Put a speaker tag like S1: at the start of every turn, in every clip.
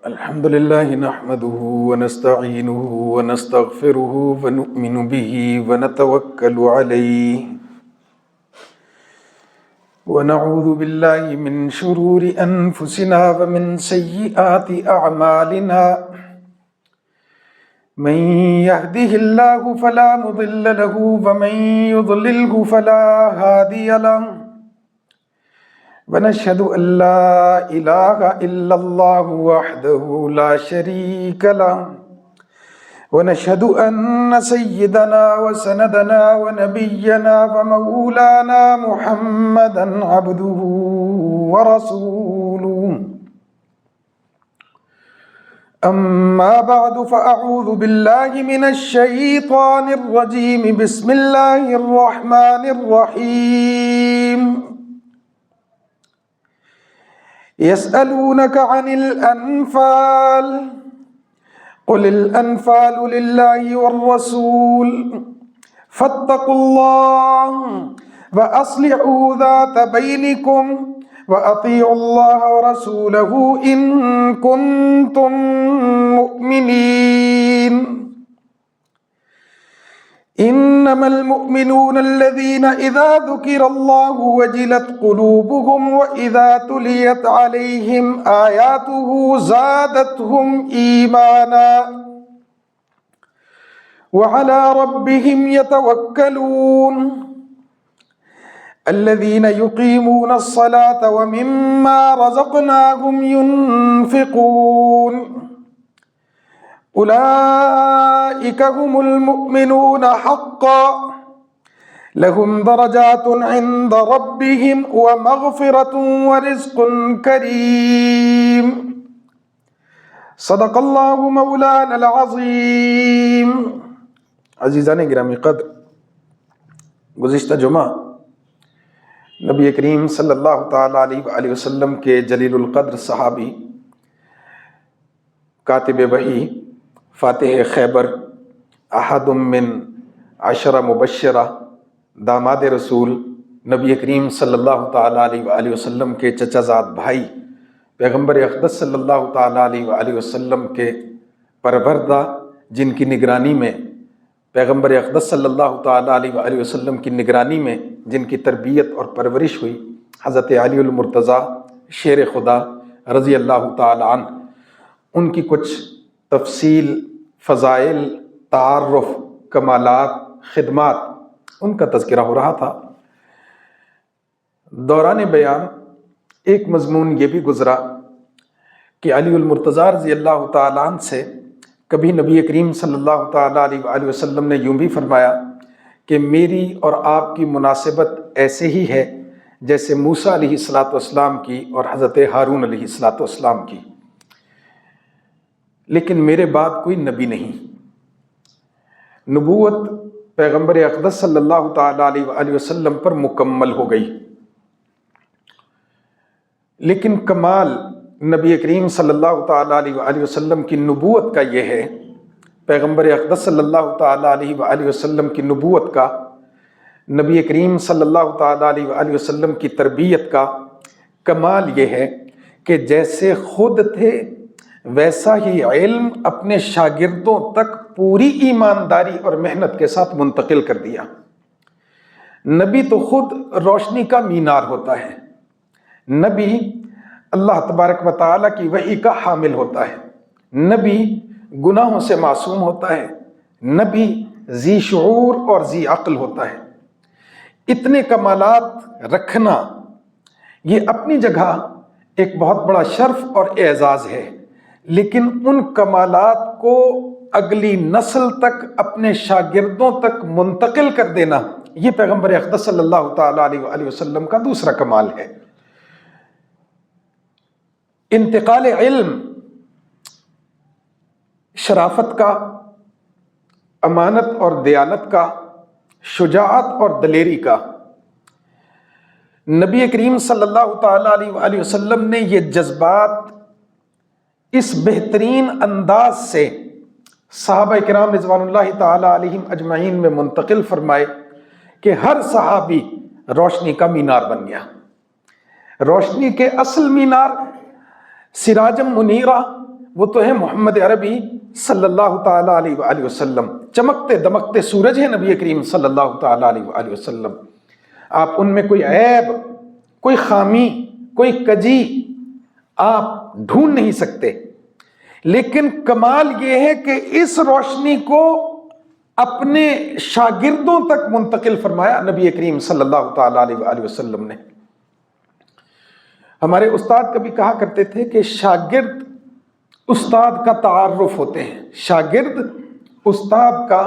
S1: الحمد لله نحمده ونستعينه ونستغفره ونؤمن به ونتوكل عليه ونعوذ بالله من شرور أنفسنا ومن سيئات أعمالنا من يهده الله فلا مضل له ومن يضلله فلا هادي له ونشهد أن لا إله إلا الله وحده لا شريك له ونشهد أن سيدنا وسندنا ونبينا ومولانا محمدا عبده ورسوله أما بعد فأعوذ بالله من الشيطان الرجيم بسم الله الرحمن الرحيم يسألونك عن الأنفال قل الأنفال لله والرسول فاتقوا الله وأصلحوا ذات بينكم وأطيعوا الله ورسوله إن كنتم مؤمنين إنما المؤمنون الذين إذا ذكر الله وجلت قلوبهم وإذا تليت عليهم آياته زادتهم إيمانا وعلى ربهم يتوكلون الذين يقيمون الصلاة ومما رزقناهم ينفقون أولئك هم المؤمنون حقا لهم درجات عند ربهم ومغفرة ورزق كريم صدق اللہ مولانا العظیم۔ عزیزان گرامی قدر، گزشتہ جمعہ نبی کریم صلی اللہ تعالیٰ علیہ وآلہ وسلم کے جلیل القدر صحابی، کاتب وحی، فاتح خیبر، احد من 10 مبشرہ، داماد رسول، نبی کریم صلی اللہ تعالیٰ علیہ وآلہ وسلم کے چچا زاد بھائی، پیغمبر اقدس صلی اللہ تعالیٰ علیہ وآلہ وسلم کے پروردہ، جن کی نگرانی میں پیغمبر اقدس صلی اللہ تعالیٰ علیہ وآلہ وسلم کی نگرانی میں جن کی تربیت اور پرورش ہوئی، حضرت علی المرتضیٰ شیر خدا رضی اللہ تعالیٰ عنہ، ان کی کچھ تفصیل، فضائل، تعارف، کمالات، خدمات، ان کا تذکرہ ہو رہا تھا۔ دوران بیان ایک مضمون یہ بھی گزرا کہ علی المرتضیٰ رضی اللہ تعالیٰ عنہ سے کبھی نبی کریم صلی اللہ تعالیٰ علیہ وآلہ وسلم نے یوں بھی فرمایا کہ میری اور آپ کی مناسبت ایسے ہی ہے جیسے موسیٰ علیہ السلام کی اور حضرت ہارون علیہ السلام کی، لیکن میرے بعد کوئی نبی نہیں۔ نبوت پیغمبر اقدس صلی اللہ تعالیٰ علیہ وآلہ وسلم پر مکمل ہو گئی، لیکن کمال نبی کریم صلی اللہ تعالیٰ علیہ وآلہ وسلم کی نبوت کا یہ ہے، پیغمبر اقدس صلی اللہ تعالیٰ علیہ وآلہ وسلم کی نبوت کا، نبی کریم صلی اللہ تعالیٰ علیہ وآلہ وسلم کی تربیت کا کمال یہ ہے کہ جیسے خود تھے ویسا ہی علم اپنے شاگردوں تک پوری ایمانداری اور محنت کے ساتھ منتقل کر دیا۔ نبی تو خود روشنی کا مینار ہوتا ہے، نبی اللہ تبارک و تعالیٰ کی وحی کا حامل ہوتا ہے، نبی گناہوں سے معصوم ہوتا ہے، نبی ذی شعور اور ذی عقل ہوتا ہے۔ اتنے کمالات رکھنا یہ اپنی جگہ ایک بہت بڑا شرف اور اعزاز ہے، لیکن ان کمالات کو اگلی نسل تک، اپنے شاگردوں تک منتقل کر دینا، یہ پیغمبر اقدس صلی اللہ تعالیٰ علیہ وآلہ وسلم کا دوسرا کمال ہے۔ انتقال علم شرافت کا، امانت اور دیانت کا، شجاعت اور دلیری کا۔ نبی کریم صلی اللہ تعالیٰ علیہ وآلہ وسلم نے یہ جذبات اس بہترین انداز سے صحابہ کرام رضوان اللہ تعالیٰ علیہم اجمعین میں منتقل فرمائے کہ ہر صحابی روشنی کا مینار بن گیا۔ روشنی کے اصل مینار سراجم منیرہ وہ تو ہے محمد عربی صلی اللہ تعالیٰ علیہ وآلہ وسلم، چمکتے دمکتے سورج ہے نبی کریم صلی اللہ تعالیٰ علیہ وآلہ وسلم۔ آپ ان میں کوئی عیب، کوئی خامی، کوئی کجی آپ ڈھونڈ نہیں سکتے، لیکن کمال یہ ہے کہ اس روشنی کو اپنے شاگردوں تک منتقل فرمایا نبی کریم صلی اللہ تعالیٰ علیہ وآلہ وسلم نے۔ ہمارے استاد کبھی کہا کرتے تھے کہ شاگرد استاد کا تعارف ہوتے ہیں، شاگرد استاد کا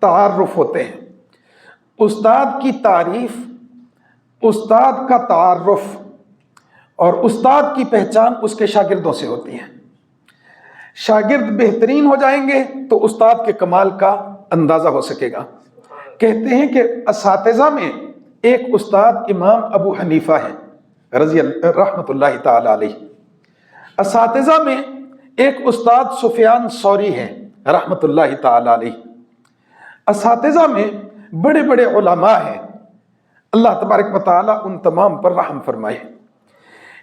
S1: تعارف ہوتے ہیں۔ استاد کی تعریف، استاد کا تعارف اور استاد کی پہچان اس کے شاگردوں سے ہوتی ہے۔ شاگرد بہترین ہو جائیں گے تو استاد کے کمال کا اندازہ ہو سکے گا۔ کہتے ہیں کہ اساتذہ میں ایک استاد امام ابو حنیفہ ہے رحمۃ اللہ تعالی علیہ، اساتذہ میں ایک استاد سفیان ثوری ہے رحمۃ اللہ تعالی علیہ، اساتذہ میں بڑے بڑے علماء ہیں، اللہ تبارک و تعالی ان تمام پر رحم فرمائے۔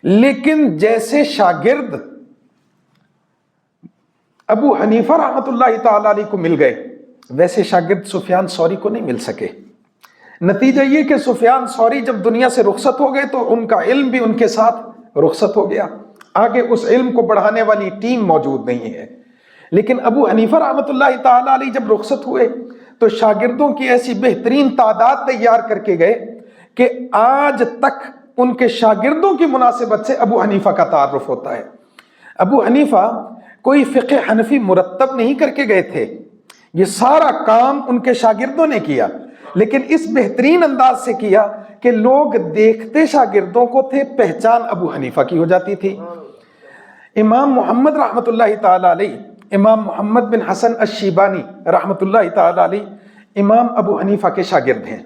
S1: لیکن جیسے شاگرد ابو حنیفہ رحمۃ اللہ تعالی علیہ کو مل گئے، ویسے شاگرد سفیان ثوری کو نہیں مل سکے۔ نتیجہ یہ کہ سفیان ثوری جب دنیا سے رخصت ہو گئے تو ان کا علم بھی ان کے ساتھ رخصت ہو گیا، آگے اس علم کو بڑھانے والی ٹیم موجود نہیں ہے۔ لیکن ابو حنیفہ رحمۃ اللہ تعالی علیہ جب رخصت ہوئے تو شاگردوں کی ایسی بہترین تعداد تیار کر کے گئے کہ آج تک ان کے شاگردوں کی مناسبت سے ابو حنیفہ کا تعارف ہوتا ہے۔ ابو حنیفہ کوئی فقہ حنفی مرتب نہیں کر کے گئے تھے، یہ سارا کام ان کے شاگردوں نے کیا، لیکن اس بہترین انداز سے کیا کہ لوگ دیکھتے شاگردوں کو تھے، پہچان ابو حنیفہ کی ہو جاتی تھی۔ امام محمد رحمۃ اللہ تعالی علیہ، امام محمد بن حسن الشیبانی رحمۃ اللہ تعالی علیہ امام ابو حنیفہ کے شاگرد ہیں،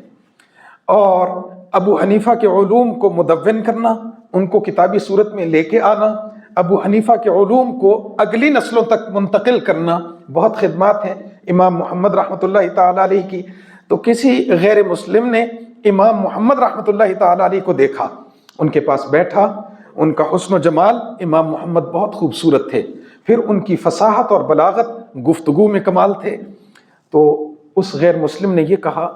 S1: اور ابو حنیفہ کے علوم کو مدون کرنا، ان کو کتابی صورت میں لے کے آنا، ابو حنیفہ کے علوم کو اگلی نسلوں تک منتقل کرنا، بہت خدمات ہیں امام محمد رحمۃ اللہ تعالی علیہ کی۔ تو کسی غیر مسلم نے امام محمد رحمۃ اللہ تعالی علیہ کو دیکھا، ان کے پاس بیٹھا، ان کا حسن و جمال، امام محمد بہت خوبصورت تھے، پھر ان کی فصاحت اور بلاغت گفتگو میں کمال تھے۔ تو اس غیر مسلم نے یہ کہا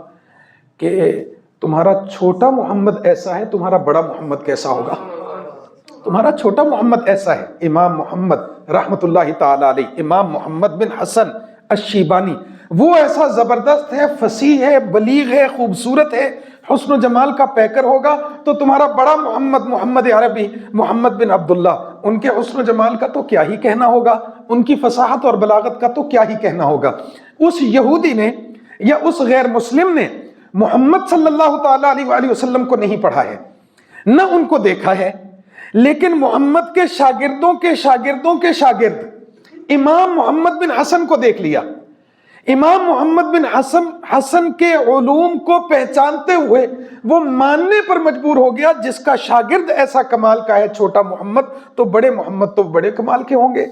S1: کہ تمہارا چھوٹا محمد ایسا ہے، تمہارا بڑا محمد کیسا ہوگا؟ تمہارا چھوٹا محمد ایسا ہے، امام محمد رحمۃ اللہ تعالی علیہ، امام محمد بن حسن الشیبانی، وہ ایسا زبردست ہے، فصیح ہے، بلیغ ہے، خوبصورت ہے، حسن و جمال کا پیکر ہوگا، تو تمہارا بڑا محمد، محمد عربی، محمد بن عبداللہ، ان کے حسن و جمال کا تو کیا ہی کہنا ہوگا، ان کی فصاحت اور بلاغت کا تو کیا ہی کہنا ہوگا۔ اس یہودی نے یا اس غیر مسلم نے محمد صلی اللہ تعالیٰ علیہ وآلہ وسلم کو نہیں پڑھا ہے، نہ ان کو دیکھا ہے، لیکن محمد کے شاگردوں کے شاگردوں کے شاگرد امام محمد بن حسن کو دیکھ لیا۔ امام محمد بن حسن کے علوم کو پہچانتے ہوئے وہ ماننے پر مجبور ہو گیا، جس کا شاگرد ایسا کمال کا ہے چھوٹا محمد، تو بڑے محمد تو بڑے کمال کے ہوں گے۔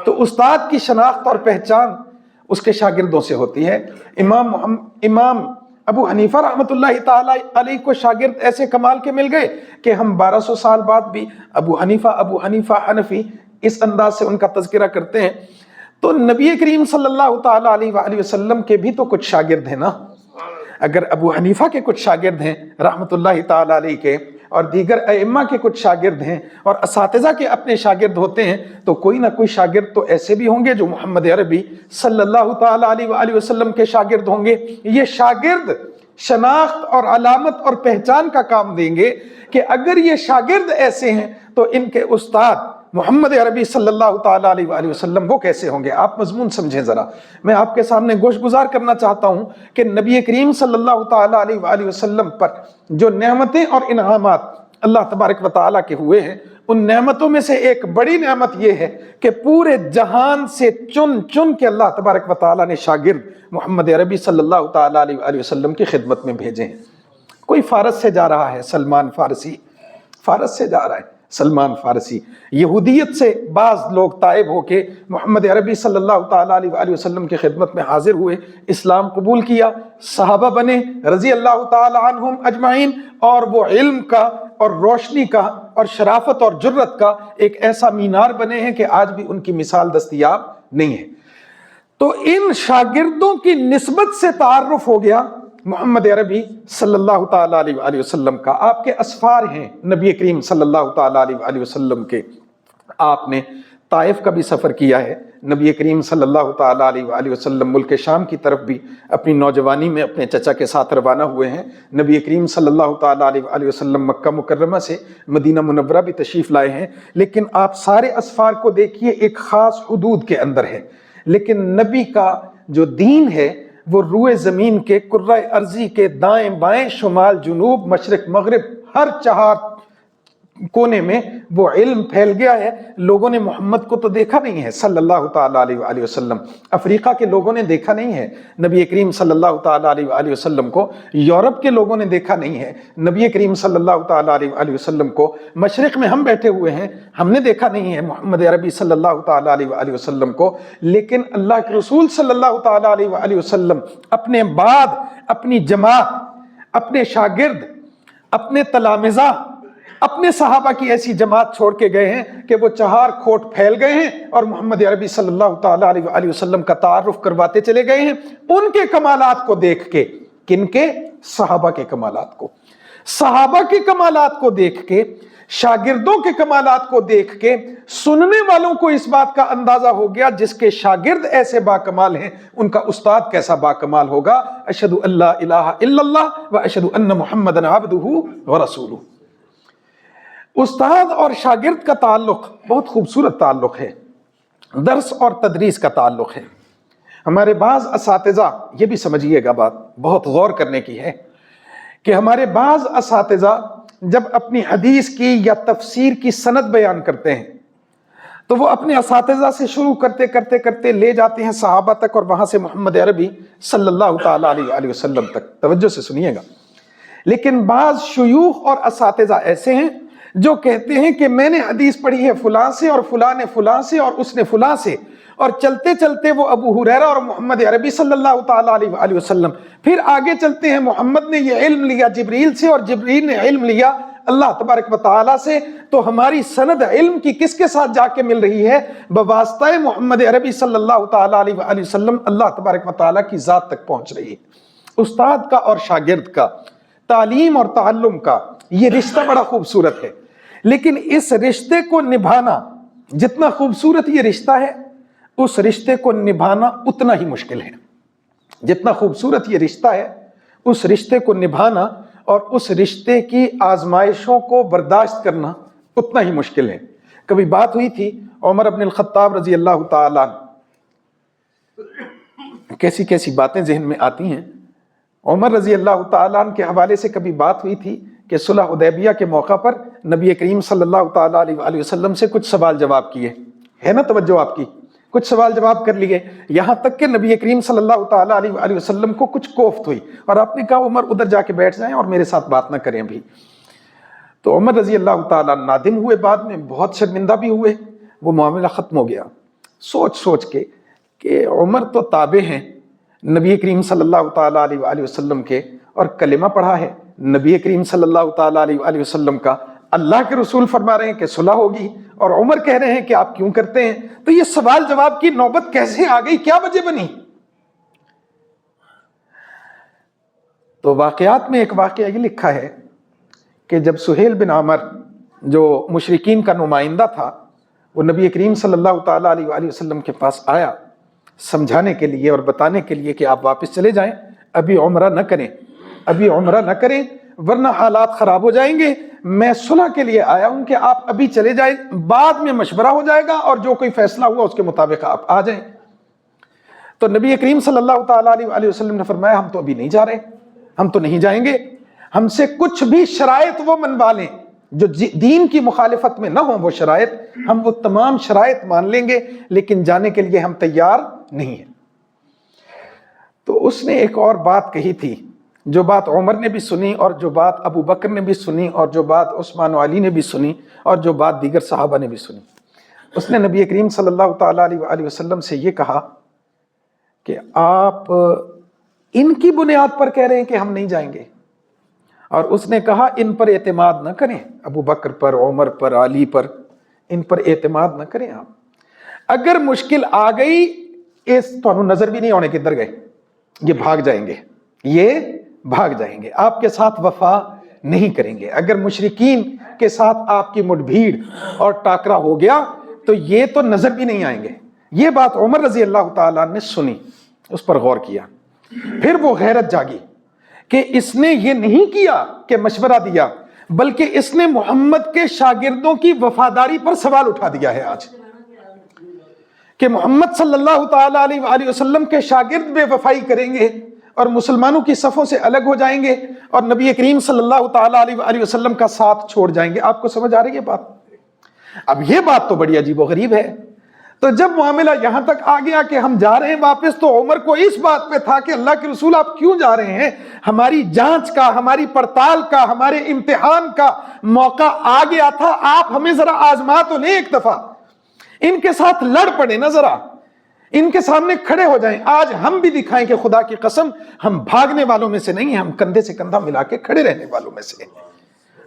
S1: تو استاد کی شناخت اور پہچان اس کے شاگردوں سے ہوتی ہے۔ امام ابو حنیفہ رحمۃ اللہ تعالی علیہ کو شاگرد ایسے کمال کے مل گئے کہ ہم 1200 سال بعد بھی ابو حنیفہ حنفی اس انداز سے ان کا تذکرہ کرتے ہیں۔ تو نبی کریم صلی اللہ تعالیٰ علیہ وآلہ وسلم کے بھی تو کچھ شاگرد ہیں نا۔ اگر ابو حنیفہ کے کچھ شاگرد ہیں رحمۃ اللہ تعالیٰ علیہ کے، اور دیگر ائمہ کے کچھ شاگرد ہیں، اور اساتذہ کے اپنے شاگرد ہوتے ہیں، تو کوئی نہ کوئی شاگرد تو ایسے بھی ہوں گے جو محمد عربی صلی اللہ تعالیٰ علیہ وآلہ وسلم کے شاگرد ہوں گے۔ یہ شاگرد شناخت اور علامت اور پہچان کا کام دیں گے کہ اگر یہ شاگرد ایسے ہیں تو ان کے استاد محمد عربی صلی اللہ تعالیٰ علیہ وآلہ وسلم وہ کیسے ہوں گے۔ آپ مضمون سمجھیں ذرا، میں آپ کے سامنے گوش گزار کرنا چاہتا ہوں کہ نبی کریم صلی اللہ تعالیٰ علیہ وآلہ وسلم پر جو نعمتیں اور انعامات اللہ تبارک و تعالیٰ کے ہوئے ہیں، ان نعمتوں میں سے ایک بڑی نعمت یہ ہے کہ پورے جہان سے چن چن کے اللہ تبارک و تعالیٰ نے شاگرد محمد عربی صلی اللہ تعالیٰ علیہ وآلہ وسلم کی خدمت میں بھیجے ہیں۔ کوئی فارس سے جا رہا ہے، سلمان فارسی فارس سے جا رہا ہے، سلمان فارسی۔ یہودیت سے بعض لوگ تائب ہو کے محمد عربی صلی اللہ تعالیٰ علیہ وآلہ وسلم کی خدمت میں حاضر ہوئے، اسلام قبول کیا، صحابہ بنے رضی اللہ تعالیٰ عنہم اجمعین، اور وہ علم کا اور روشنی کا اور شرافت اور جرت کا ایک ایسا مینار بنے ہیں کہ آج بھی ان کی مثال دستیاب نہیں ہے۔ تو ان شاگردوں کی نسبت سے تعارف ہو گیا محمد عربی صلی اللہ تعالیٰ علیہ وآلہ وسلم کا۔ آپ کے اسفار ہیں نبی کریم صلی اللہ تعالیٰ علیہ وآلہ وسلم کے۔ آپ نے طائف کا بھی سفر کیا ہے، نبی کریم صلی اللہ تعالیٰ علیہ وآلہ وسلم ملک شام کی طرف بھی اپنی نوجوانی میں اپنے چچا کے ساتھ روانہ ہوئے ہیں۔ نبی کریم صلی اللہ تعالیٰ علیہ وآلہ وسلم مکہ مکرمہ سے مدینہ منورہ بھی تشریف لائے ہیں، لیکن آپ سارے اسفار کو دیکھیے ایک خاص حدود کے اندر ہے، لیکن نبی کا جو دین ہے وہ روئے زمین کے کرۂ ارضی کے دائیں بائیں، شمال جنوب، مشرق مغرب، ہر چہار کونے میں وہ علم پھیل گیا ہے۔ لوگوں نے محمد کو تو دیکھا نہیں ہے صلی اللہ تعالیٰ علیہ وآلہ وسلم، افریقہ کے لوگوں نے دیکھا نہیں ہے نبی کریم صلی اللہ تعالیٰ علیہ وآلہ وسلم کو، یورپ کے لوگوں نے دیکھا نہیں ہے نبی کریم صلی اللہ تعالیٰ علیہ وآلہ وسلم کو، مشرق میں ہم بیٹھے ہوئے ہیں، ہم نے دیکھا نہیں ہے محمد عربی صلی اللہ تعالیٰ علیہ وآلہ وسلم کو، لیکن اللہ کے رسول صلی اللہ تعالیٰ علیہ وآلہ وسلم اپنے بعد اپنی جماعت، اپنے شاگرد، اپنے تلامذہ، اپنے صحابہ کی ایسی جماعت چھوڑ کے گئے ہیں کہ وہ چہار کھوٹ پھیل گئے ہیں اور محمد عربی صلی اللہ تعالیٰ علیہ وآلہ وسلم کا تعارف کرواتے چلے گئے ہیں ان کے کمالات کو دیکھ کے۔ کن کے؟ صحابہ کے کمالات کو، صحابہ کے کمالات کو دیکھ کے، شاگردوں کے کمالات کو دیکھ کے سننے والوں کو اس بات کا اندازہ ہو گیا جس کے شاگرد ایسے با کمال ہیں ان کا استاد کیسا با کمال ہوگا۔ اشہدو ان لا الہ الا اللہ و اشہدو ان محمدًا عبدہ ورسولہ۔ استاد اور شاگرد کا تعلق بہت خوبصورت تعلق ہے، درس اور تدریس کا تعلق ہے۔ ہمارے بعض اساتذہ، یہ بھی سمجھیے گا بات بہت غور کرنے کی ہے، کہ ہمارے بعض اساتذہ جب اپنی حدیث کی یا تفسیر کی سند بیان کرتے ہیں تو وہ اپنے اساتذہ سے شروع کرتے کرتے کرتے لے جاتے ہیں صحابہ تک، اور وہاں سے محمد عربی صلی اللہ تعالیٰ علیہ وآلہ وسلم تک۔ توجہ سے سنیے گا۔ لیکن بعض شیوخ اور اساتذہ ایسے ہیں جو کہتے ہیں کہ میں نے حدیث پڑھی ہے فلاں سے، اور فلاں نے فلاں سے، اور اس نے فلاں سے، اور چلتے چلتے وہ ابو ہریرہ اور محمد عربی صلی اللہ تعالیٰ علیہ وآلہ وسلم، پھر آگے چلتے ہیں محمد نے یہ علم لیا جبریل سے، اور جبریل نے علم لیا اللہ تبارک و تعالیٰ سے، تو ہماری سند علم کی کس کے ساتھ جا کے مل رہی ہے؟ بواسطہ محمد عربی صلی اللہ تعالیٰ علیہ وآلہ وسلم اللہ تبارک و تعالیٰ کی ذات تک پہنچ رہی ہے۔ استاد کا اور شاگرد کا، تعلیم اور تعلم کا یہ رشتہ بڑا خوبصورت ہے، لیکن اس رشتے کو نبھانا، جتنا خوبصورت یہ رشتہ ہے اس رشتے کو نبھانا اتنا ہی مشکل ہے۔ جتنا خوبصورت یہ رشتہ ہے اس رشتے کو نبھانا اور اس رشتے کی آزمائشوں کو برداشت کرنا اتنا ہی مشکل ہے۔ کبھی بات ہوئی تھی عمر بن الخطاب رضی اللہ تعالیٰ، کیسی کیسی باتیں ذہن میں آتی ہیں۔ عمر رضی اللہ تعالیٰ کے حوالے سے کبھی بات ہوئی تھی کہ صلح حدیبیہ کے موقع پر نبی کریم صلی اللہ تعالیٰ علیہ وآلہ وسلم سے کچھ سوال جواب کیے، ہے نا توجہ آپ کی، کچھ سوال جواب کر لیے، یہاں تک کہ نبی کریم صلی اللہ تعالیٰ علیہ وآلہ وسلم کو کچھ کوفت ہوئی اور آپ نے کہا عمر ادھر جا کے بیٹھ جائیں اور میرے ساتھ بات نہ کریں ابھی۔ تو عمر رضی اللہ تعالیٰ نادم ہوئے، بعد میں بہت شرمندہ بھی ہوئے، وہ معاملہ ختم ہو گیا۔ سوچ سوچ کے کہ عمر تو تابع ہیں نبی کریم صلی اللہ تعالیٰ علیہ وآلہ وسلم کے، اور کلمہ پڑھا ہے نبی کریم صلی اللہ تعالیٰ علیہ وآلہ وسلم کا، اللہ کے رسول فرما رہے ہیں کہ صلح ہوگی اور عمر کہہ رہے ہیں کہ آپ کیوں کرتے ہیں، تو یہ سوال جواب کی نوبت کیسے آ گئی، کیا وجہ بنی؟ تو واقعات میں ایک واقعہ یہ لکھا ہے کہ جب سہیل بن عامر جو مشرکین کا نمائندہ تھا، وہ نبی کریم صلی اللہ تعالیٰ علیہ وآلہ وسلم کے پاس آیا سمجھانے کے لیے اور بتانے کے لیے کہ آپ واپس چلے جائیں، ابھی عمرہ نہ کریں، ابھی عمرہ نہ کریں ورنہ حالات خراب ہو جائیں گے، میں صلح کے لیے آیا ہوں کہ آپ ابھی چلے جائیں، بعد میں مشورہ ہو جائے گا اور جو کوئی فیصلہ ہوا اس کے مطابق آپ آ جائیں۔ تو نبی کریم صلی اللہ تعالیٰ علیہ وآلہ وسلم نے فرمایا ہم تو ابھی نہیں جا رہے، ہم تو نہیں جائیں گے، ہم سے کچھ بھی شرائط وہ منوا لیں جو دین کی مخالفت میں نہ ہوں، وہ شرائط ہم وہ تمام شرائط مان لیں گے، لیکن جانے کے لیے ہم تیار نہیں ہیں۔ تو اس نے ایک اور بات کہی تھی، جو بات عمر نے بھی سنی اور جو بات ابو بکر نے بھی سنی اور جو بات عثمان و علی نے بھی سنی اور جو بات دیگر صحابہ نے بھی سنی، اس نے نبی کریم صلی اللہ تعالیٰ علیہ وآلہ وسلم سے یہ کہا کہ آپ ان کی بنیاد پر کہہ رہے ہیں کہ ہم نہیں جائیں گے، اور اس نے کہا ان پر اعتماد نہ کریں، ابو بکر پر، عمر پر، علی پر، ان پر اعتماد نہ کریں آپ، اگر مشکل آ گئی اس تو نظر بھی نہیں ہونے کدھر گئے، یہ بھاگ جائیں گے، یہ بھاگ جائیں گے، آپ کے ساتھ وفا نہیں کریں گے، اگر مشرکین کے ساتھ آپ کی مٹ بھیڑ اور ٹاکرا ہو گیا تو یہ تو نظر بھی نہیں آئیں گے۔ یہ بات عمر رضی اللہ تعالیٰ نے سنی، اس پر غور کیا، پھر وہ غیرت جاگی کہ اس نے یہ نہیں کیا کہ مشورہ دیا، بلکہ اس نے محمد کے شاگردوں کی وفاداری پر سوال اٹھا دیا ہے آج، کہ محمد صلی اللہ تعالیٰ علیہ وآلہ وسلم کے شاگرد بے وفائی کریں گے اور مسلمانوں کی صفوں سے الگ ہو جائیں گے اور نبی کریم صلی اللہ تعالیٰ علیہ وآلہ وسلم کا ساتھ چھوڑ جائیں گے۔ آپ کو سمجھ آ رہی ہے بات؟ اب یہ بات تو بڑی عجیب و غریب ہے۔ تو جب معاملہ یہاں تک آ گیا کہ ہم جا رہے ہیں واپس، تو عمر کو اس بات پہ تھا کہ اللہ کے رسول آپ کیوں جا رہے ہیں؟ ہماری جانچ کا، ہماری پڑتال کا، ہمارے امتحان کا موقع آ گیا تھا، آپ ہمیں ذرا آزما تو لیں ایک دفعہ، ان کے ساتھ لڑ پڑے نا، ذرا ان کے سامنے کھڑے ہو جائیں، آج ہم بھی دکھائیں کہ خدا کی قسم ہم بھاگنے والوں میں سے نہیں ہیں، ہم کندھے سے کندھا ملا کے کھڑے رہنے والوں میں سے ہیں۔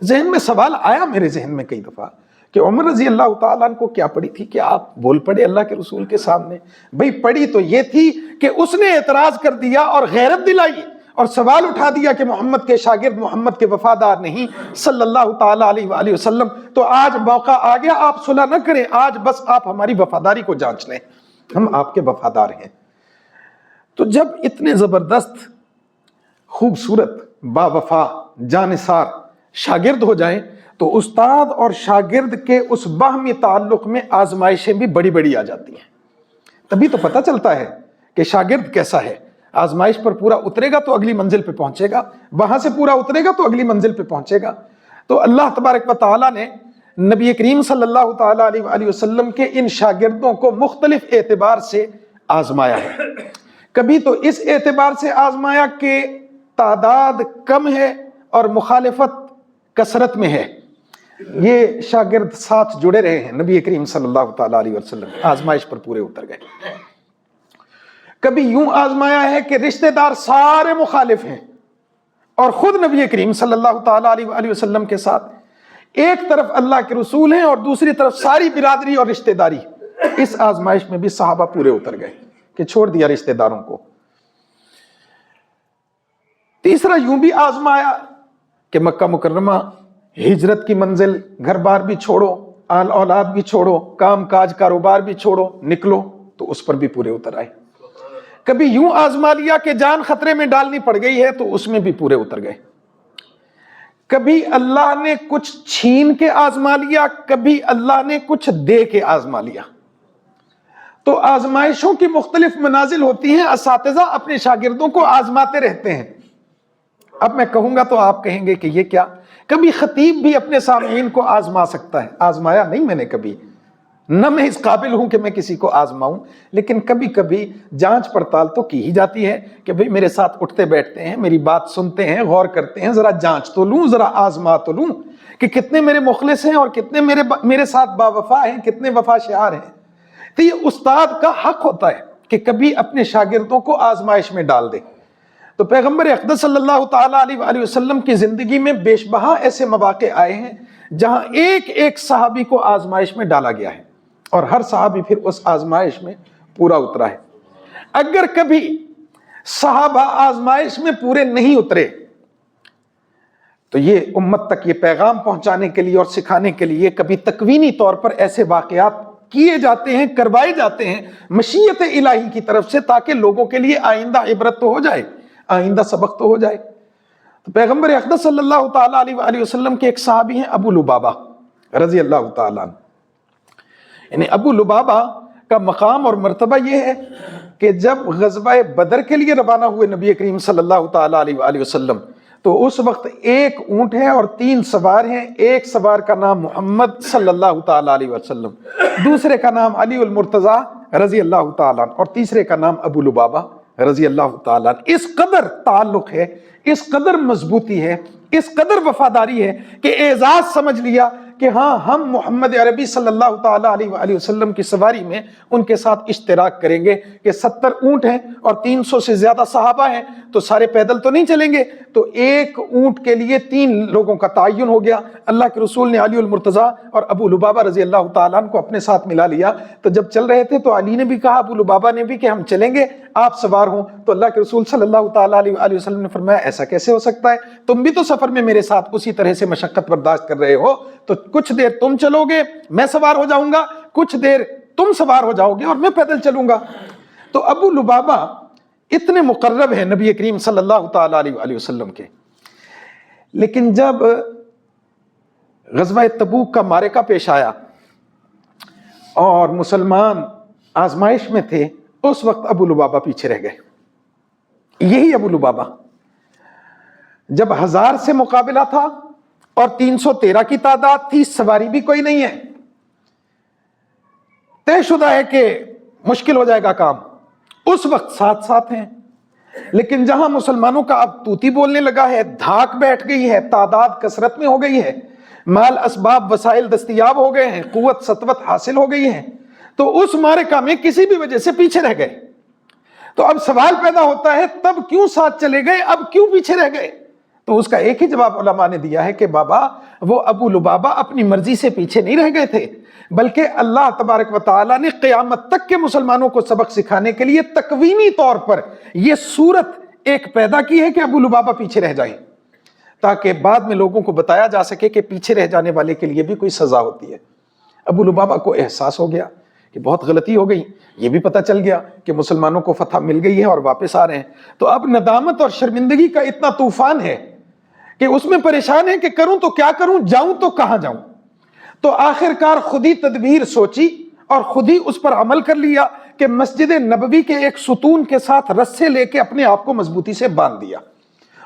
S1: ذہن میں سوال آیا میرے ذہن میں کئی دفعہ کہ عمر رضی اللہ تعالیٰ عنہ کو کیا پڑی تھی کہ آپ بول پڑے اللہ کے رسول کے سامنے؟ بھئی پڑی تو یہ تھی کہ اس نے اعتراض کر دیا اور غیرت دلائی اور سوال اٹھا دیا کہ محمد کے شاگرد محمد کے وفادار نہیں صلی اللہ تعالیٰ علیہ وآلہ وسلم، تو آج موقع آ گیا، آپ صلح نہ کریں، آج بس آپ ہماری وفاداری کو جانچ لیں، ہم آپ کے وفادار ہیں۔ تو جب اتنے زبردست، خوبصورت، با وفا، جانثار شاگرد ہو جائیں تو استاد اور شاگرد کے اس باہمی تعلق میں آزمائشیں بھی بڑی بڑی آ جاتی ہیں۔ تبھی تو پتہ چلتا ہے کہ شاگرد کیسا ہے۔ آزمائش پر پورا اترے گا تو اگلی منزل پہ پہنچے گا، وہاں سے پورا اترے گا تو اگلی منزل پہ پہنچے گا۔ تو اللہ تبارک و تعالیٰ نے نبی کریم صلی اللہ تعالیٰ علیہ وآلہ وسلم کے ان شاگردوں کو مختلف اعتبار سے آزمایا ہے۔ کبھی تو اس اعتبار سے آزمایا کہ تعداد کم ہے اور مخالفت کثرت میں ہے، یہ شاگرد ساتھ جڑے رہے ہیں نبی کریم صلی اللہ تعالیٰ علیہ وسلم، آزمائش پر پورے اتر گئے۔ کبھی یوں آزمایا ہے کہ رشتہ دار سارے مخالف ہیں اور خود نبی کریم صلی اللہ تعالیٰ علیہ وآلہ وسلم کے ساتھ ایک طرف اللہ کے رسول ہیں اور دوسری طرف ساری برادری اور رشتہ داری۔ اس آزمائش میں بھی صحابہ پورے اتر گئے کہ چھوڑ دیا رشتہ داروں کو۔ تیسرا یوں بھی آزمایا کہ مکہ مکرمہ ہجرت کی منزل، گھر بار بھی چھوڑو، آل اولاد بھی چھوڑو، کام کاج کاروبار بھی چھوڑو، نکلو، تو اس پر بھی پورے اتر آئے۔ کبھی یوں آزما لیا کہ جان خطرے میں ڈالنی پڑ گئی ہے تو اس میں بھی پورے اتر گئے۔ کبھی اللہ نے کچھ چھین کے آزما لیا، کبھی اللہ نے کچھ دے کے آزما لیا۔ تو آزمائشوں کی مختلف منازل ہوتی ہیں، اساتذہ اپنے شاگردوں کو آزماتے رہتے ہیں۔ اب میں کہوں گا تو آپ کہیں گے کہ یہ کیا؟ کبھی خطیب بھی اپنے سامعین کو آزما سکتا ہے۔ آزمایا نہیں میں نے کبھی، نہ میں اس قابل ہوں کہ میں کسی کو آزماؤں، لیکن کبھی کبھی جانچ پڑتال تو کی ہی جاتی ہے کہ بھئی میرے ساتھ اٹھتے بیٹھتے ہیں، میری بات سنتے ہیں، غور کرتے ہیں، ذرا جانچ تو لوں، ذرا آزما تو لوں کہ کتنے میرے مخلص ہیں اور کتنے میرے ساتھ با وفا ہیں، کتنے وفا شعار ہیں۔ تو یہ استاد کا حق ہوتا ہے کہ کبھی اپنے شاگردوں کو آزمائش میں ڈال دے۔ تو پیغمبر اقدس صلی اللہ تعالیٰ علیہ وآلہ وسلم کی زندگی میں بیش بہا ایسے مواقع آئے ہیں جہاں ایک ایک صحابی کو آزمائش میں ڈالا گیا ہے اور ہر صحابی پھر اس آزمائش میں پورا اترا ہے۔ اگر کبھی صحابہ آزمائش میں پورے نہیں اترے تو یہ امت تک یہ پیغام پہنچانے کے لیے اور سکھانے کے لیے کبھی تکوینی طور پر ایسے واقعات کیے جاتے ہیں، کروائے جاتے ہیں مشیت الہی کی طرف سے، تاکہ لوگوں کے لیے آئندہ عبرت تو ہو جائے، آئندہ سبق تو ہو جائے۔ تو پیغمبر اقدس صلی اللہ تعالیٰ علیہ وآلہ وسلم کے ایک صحابی ہیں ابو لبابہ رضی اللہ تعالیٰ عنہ۔ یعنی ابو لبابہ کا مقام اور مرتبہ یہ ہے کہ جب غزوہ بدر کے لیے روانہ ہوئے نبی کریم صلی اللہ تعالیٰ علیہ وآلہ وسلم، تو اس وقت ایک اونٹ ہے اور 3 سوار ہیں۔ ایک سوار کا نام محمد صلی اللہ تعالیٰ علیہ وسلم، دوسرے کا نام علی المرتضیٰ رضی اللہ تعالیٰ عنہ، اور تیسرے کا نام ابو لبابہ رضی اللہ تعالیٰ عنہ. اس قدر تعلق ہے، اس قدر مضبوطی ہے، اس قدر وفاداری ہے کہ اعزاز سمجھ لیا کہ ہاں ہم محمد عربی صلی اللہ تعالیٰ علیہ وآلہ وسلم کی سواری میں ان کے ساتھ اشتراک کریں گے. کہ 70 اونٹ ہیں اور 300 سے زیادہ صحابہ ہیں تو سارے پیدل تو نہیں چلیں گے، تو ایک اونٹ کے لیے 3 لوگوں کا تعین ہو گیا. اللہ کے رسول نے علی المرتضیٰ اور ابو لبابہ رضی اللہ تعالیٰ عنہ کو اپنے ساتھ ملا لیا. تو جب چل رہے تھے تو علی نے بھی کہا، ابو لبابہ نے بھی، کہ ہم چلیں گے، آپ سوار ہوں. تو اللہ کے رسول صلی اللہ تعالیٰ علیہ وآلہ وسلم نے فرمایا ایسا کیسے ہو سکتا ہے، تم بھی تو سفر میں میرے ساتھ اسی طرح سے مشقت برداشت کر رہے ہو، تو کچھ دیر تم چلو گے میں سوار ہو جاؤں گا، کچھ دیر تم سوار ہو جاؤ گے اور میں پیدل چلوں گا. تو ابو لبابہ اتنے مقرب ہیں نبی کریم صلی اللہ تعالیٰ علیہ وآلہ وسلم کے. لیکن جب غزوہ تبوک کا معرکہ پیش آیا اور مسلمان آزمائش میں تھے، اس وقت ابو لبابہ پیچھے رہ گئے. یہی ابو لبابہ جب 1000 سے مقابلہ تھا اور 313 کی تعداد تھی، سواری بھی کوئی نہیں ہے، طے شدہ ہے کہ مشکل ہو جائے گا کام، اس وقت ساتھ ساتھ ہیں. لیکن جہاں مسلمانوں کا اب طوطی بولنے لگا ہے، دھاک بیٹھ گئی ہے، تعداد کثرت میں ہو گئی ہے، مال اسباب وسائل دستیاب ہو گئے ہیں، قوت سطوت حاصل ہو گئی ہے، تو اس معرکہ میں کسی بھی وجہ سے پیچھے رہ گئے. تو اب سوال پیدا ہوتا ہے تب کیوں ساتھ چلے گئے، اب کیوں پیچھے رہ گئے؟ تو اس کا ایک ہی جواب علماء نے دیا ہے کہ بابا وہ ابو لبابہ اپنی مرضی سے پیچھے نہیں رہ گئے تھے، بلکہ اللہ تبارک و تعالیٰ نے قیامت تک کے مسلمانوں کو سبق سکھانے کے لیے تکوینی طور پر یہ صورت ایک پیدا کی ہے کہ ابو لبابہ پیچھے رہ جائیں، تاکہ بعد میں لوگوں کو بتایا جا سکے کہ پیچھے رہ جانے والے کے لیے بھی کوئی سزا ہوتی ہے. ابو لبابہ کو احساس ہو گیا کہ بہت غلطی ہو گئی، یہ بھی پتہ چل گیا کہ مسلمانوں کو فتح مل گئی ہے اور واپس آ رہے ہیں. تو اب ندامت اور شرمندگی کا اتنا طوفان ہے کہ اس میں پریشان ہے کہ کروں تو کیا کروں، جاؤں تو کہاں جاؤں. تو آخر کار خود ہی تدبیر سوچی اور خود ہی اس پر عمل کر لیا کہ مسجد نبوی کے ایک ستون کے ساتھ رسے لے کے اپنے آپ کو مضبوطی سے باندھ دیا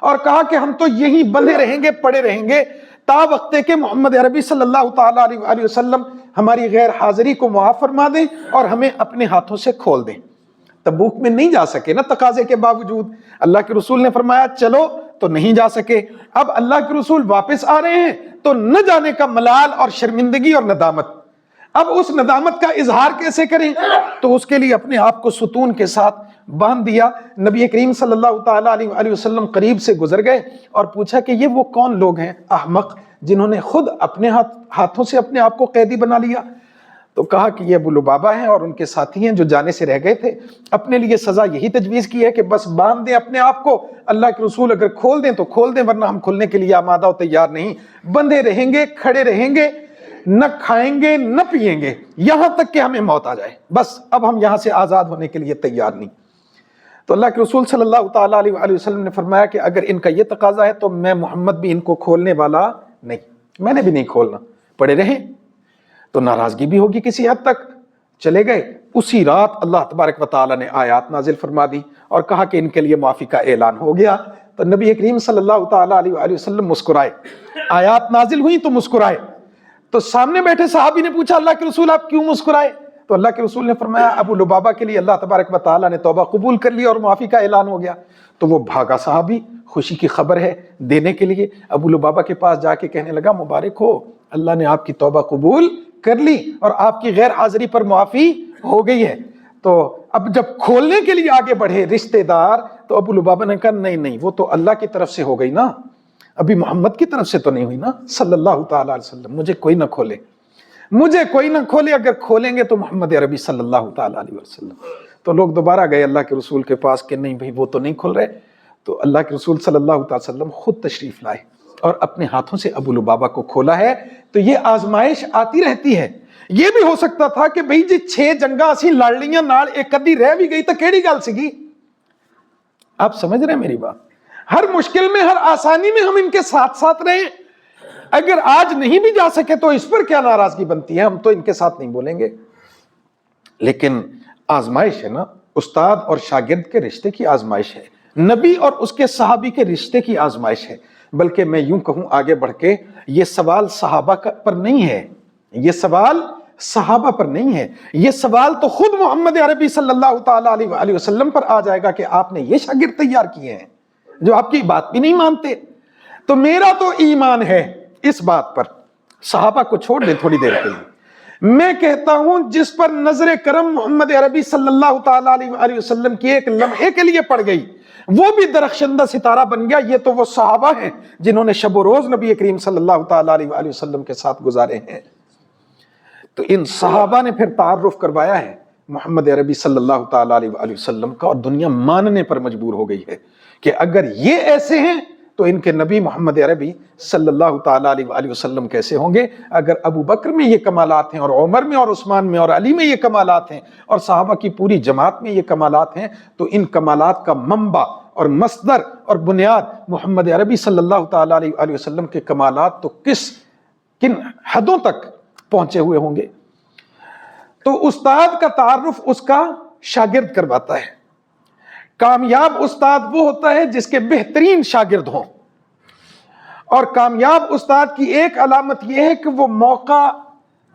S1: اور کہا کہ ہم تو یہیں بندھے رہیں گے، پڑے رہیں گے تا وقتے کہ محمد عربی صلی اللہ تعالیٰ علیہ وآلہ وسلم ہماری غیر حاضری کو معاف فرما دیں اور ہمیں اپنے ہاتھوں سے کھول دیں. تبوک میں نہیں جا سکے نا تقاضے کے باوجود، اللہ کے رسول نے فرمایا چلو، تو نہیں جا سکے. اب اللہ کے رسول واپس آ رہے ہیں تو نہ جانے کا ملال اور شرمندگی اور ندامت. اب اس ندامت کا اظہار کیسے کریں؟ تو اس کے لیے اپنے آپ کو ستون کے ساتھ باندھ دیا. نبی کریم صلی اللہ تعالیٰ علیہ وآلہ وسلم قریب سے گزر گئے اور پوچھا کہ یہ وہ کون لوگ ہیں احمق جنہوں نے خود اپنے ہاتھوں سے اپنے آپ کو قیدی بنا لیا؟ تو کہا کہ یہ ابو لبابہ ہیں اور ان کے ساتھی ہیں جو جانے سے رہ گئے تھے. اپنے لیے سزا یہی تجویز کی ہے کہ بس باندھ دیں اپنے آپ کو، اللہ کے رسول اگر کھول دیں تو کھول دیں، ورنہ ہم کھلنے کے لیے آمادہ و تیار نہیں. بندھے رہیں گے، کھڑے رہیں گے، نہ کھائیں گے نہ پیئیں گے یہاں تک کہ ہمیں موت آ جائے، بس اب ہم یہاں سے آزاد ہونے کے لیے تیار نہیں. تو اللہ کے رسول صلی اللہ تعالیٰ علیہ وآلہ وسلم نے فرمایا کہ اگر ان کا یہ تقاضا ہے تو میں محمد بھی ان کو کھولنے والا نہیں، میں نے بھی نہیں کھولنا، پڑے رہیں. تو ناراضگی بھی ہوگی کسی حد تک. چلے گئے. اسی رات اللہ تبارک و تعالیٰ نے آیات نازل فرما دی اور کہا کہ ان کے لیے معافی کا اعلان ہو گیا. تو نبی کریم صلی اللہ تعالیٰ علیہ وآلہ وسلم مسکرائے، آیات نازل ہوئی تو مسکرائے. تو سامنے بیٹھے صحابی نے پوچھا اللہ کے رسول آپ کیوں مسکرائے؟ تو اللہ کے رسول نے فرمایا ابو لبابہ کے لیے اللہ تبارک و تعالیٰ نے توبہ قبول کر لی اور معافی کا اعلان ہو گیا. تو وہ بھاگا صحابی، خوشی کی خبر ہے دینے کے لیے. ابو لبابہ کے پاس جا کے کہنے لگا مبارک ہو، اللہ نے آپ کی توبہ قبول کر لی اور آپ کی غیر حاضری پر معافی ہو گئی ہے. تو اب جب کھولنے کے لیے آگے بڑھے رشتہ دار تو ابو لبابہ نے کہا نہیں وہ تو اللہ کی طرف سے ہو گئی نا، ابھی محمد کی طرف سے تو نہیں ہوئی نا صلی اللہ تعالیٰ علیہ وسلم، مجھے کوئی نہ کھولے، مجھے کوئی نہ کھولے، اگر کھولیں گے تو محمد عربی صلی اللہ تعالیٰ علیہ وسلم. تو لوگ دوبارہ گئے اللہ کے رسول کے پاس کہ نہیں بھائی وہ تو نہیں کھل رہے. تو اللہ کے رسول صلی اللہ تعالیٰ وسلم خود تشریف لائے اور اپنے ہاتھوں سے ابو لبابہ کو کھولا ہے. تو یہ آزمائش آتی رہتی ہے. یہ بھی ہو سکتا تھا کہ بھئی جی 6 جنگاں اسی لڑلیاں نال ایک ادھی رہ بھی گئی تو کیڑی گل سیگی. آپ سمجھ رہے ہیں میری بات؟ ہر مشکل میں ہر آسانی میں ہم ان کے ساتھ ساتھ رہیں. اگر آج نہیں بھی جا سکے تو اس پر کیا ناراضگی بنتی ہے، ہم تو ان کے ساتھ نہیں بولیں گے. لیکن آزمائش ہے نا، استاد اور شاگرد کے رشتے کی آزمائش ہے، نبی اور اس کے صحابی کے رشتے کی آزمائش ہے. بلکہ میں یوں کہوں آگے بڑھ کے، یہ سوال صحابہ پر نہیں ہے، یہ سوال صحابہ پر نہیں ہے۔ یہ سوال تو خود محمد عربی صلی اللہ تعالیٰ علیہ وآلہ وسلم پر آ جائے گا کہ آپ نے یہ شاگرد تیار کیے ہیں جو آپ کی بات بھی نہیں مانتے۔ تو میرا تو ایمان ہے اس بات پر، صحابہ کو چھوڑ دیں تھوڑی دیر کے لیے، میں کہتا ہوں جس پر نظر کرم محمد عربی صلی اللہ تعالیٰ علیہ وآلہ وسلم کی ایک لمحے کے لیے پڑ گئی، وہ بھی درخشندہ ستارہ بن گیا۔ یہ تو وہ صحابہ ہیں جنہوں نے شب و روز نبی کریم صلی اللہ تعالیٰ علیہ وآلہ وسلم کے ساتھ گزارے ہیں۔ تو ان صحابہ نے پھر تعارف کروایا ہے محمد عربی صلی اللہ تعالیٰ علیہ وآلہ وسلم کا، اور دنیا ماننے پر مجبور ہو گئی ہے کہ اگر یہ ایسے ہیں تو ان کے نبی محمد عربی صلی اللہ تعالیٰ علیہ وآلہ وسلم کیسے ہوں گے؟ اگر ابو بکر میں یہ کمالات ہیں اور عمر میں اور عثمان میں اور علی میں یہ کمالات ہیں اور صحابہ کی پوری جماعت میں یہ کمالات ہیں، تو ان کمالات کا منبع اور مصدر اور بنیاد محمد عربی صلی اللہ تعالیٰ علیہ وآلہ وسلم کے کمالات تو کن حدوں تک پہنچے ہوئے ہوں گے۔ تو استاد کا تعارف اس کا شاگرد کرواتا ہے۔ کامیاب استاد وہ ہوتا ہے جس کے بہترین شاگرد ہوں، اور کامیاب استاد کی ایک علامت یہ ہے کہ وہ موقع